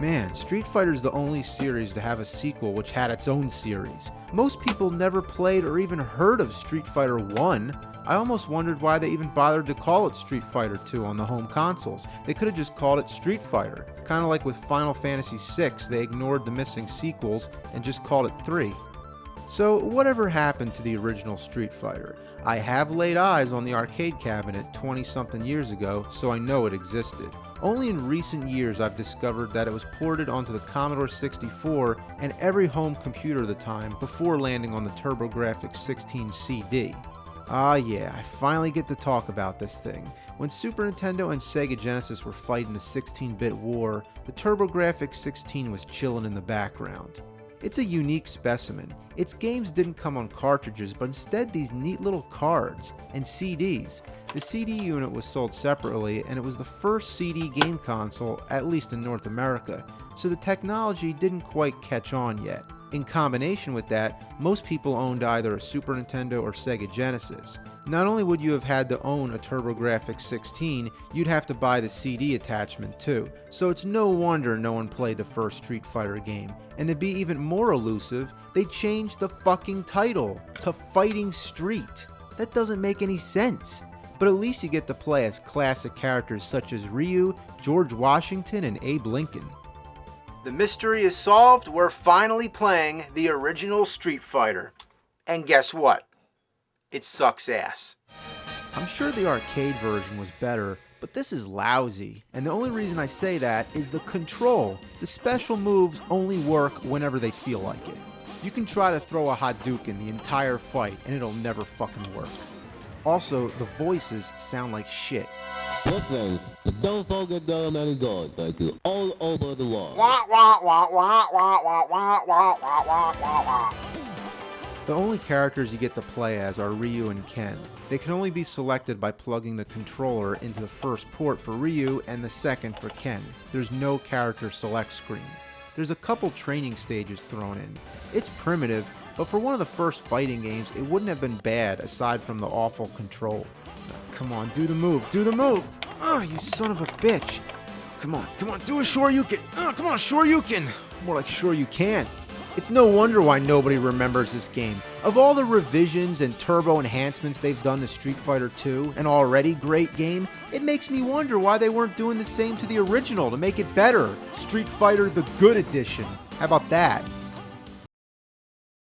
Man, Street Fighter's the only series to have a sequel which had its own series. Most people never played or even heard of Street Fighter 1. I almost wondered why they even bothered to call it Street Fighter 2 on the home consoles. They could have just called it Street Fighter. Kinda like with Final Fantasy VI, they ignored the missing sequels and just called it 3. So whatever happened to the original Street Fighter? I have laid eyes on the arcade cabinet 20-something years ago, so I know it existed. Only in recent years I've discovered that it was ported onto the Commodore 64 and every home computer of the time before landing on the TurboGrafx CD. Ah yeah, I finally get to talk about this thing. When Super Nintendo and Sega Genesis were fighting the 16-bit war, the TurboGrafx 16 was chilling in the background. It's a unique specimen. Its games didn't come on cartridges, but instead these neat little cards and CDs. The CD unit was sold separately, and it was the first CD game console, at least in North America, so the technology didn't quite catch on yet. In combination with that, most people owned either a Super Nintendo or Sega Genesis. Not only would you have had to own a TurboGrafx 16, you'd have to buy the CD attachment too, so it's no wonder no one played the first Street Fighter game. And to be even more elusive, they changed the fucking title to Fighting Street. That doesn't make any sense. But at least you get to play as classic characters such as Ryu, George Washington, and Abe Lincoln. The mystery is solved. We're finally playing the original Street Fighter. And guess what? It sucks ass. I'm sure the arcade version was better, but this is lousy. And the only reason I say that is the control. The special moves only work whenever they feel like it. You can try to throw a Hadouken the entire fight and it'll never fucking work. Also, the voices sound like shit. Listen, but don't forget the many gods like you all over the world. The only characters you get to play as are Ryu and Ken. They can only be selected by plugging the controller into the first port for Ryu and the second for Ken. There's no character select screen. There's a couple training stages thrown in. It's primitive, but for one of the first fighting games, it wouldn't have been bad aside from the awful control. Come on, do the move, do the move! Oh, you son of a bitch! Come on, do a Shoryuken! Oh, come on, Shoryuken! More like sure you can. It's no wonder why nobody remembers this game. Of all the revisions and turbo enhancements they've done to Street Fighter 2, an already great game, it makes me wonder why they weren't doing the same to the original to make it better. Street Fighter the Good Edition. How about that?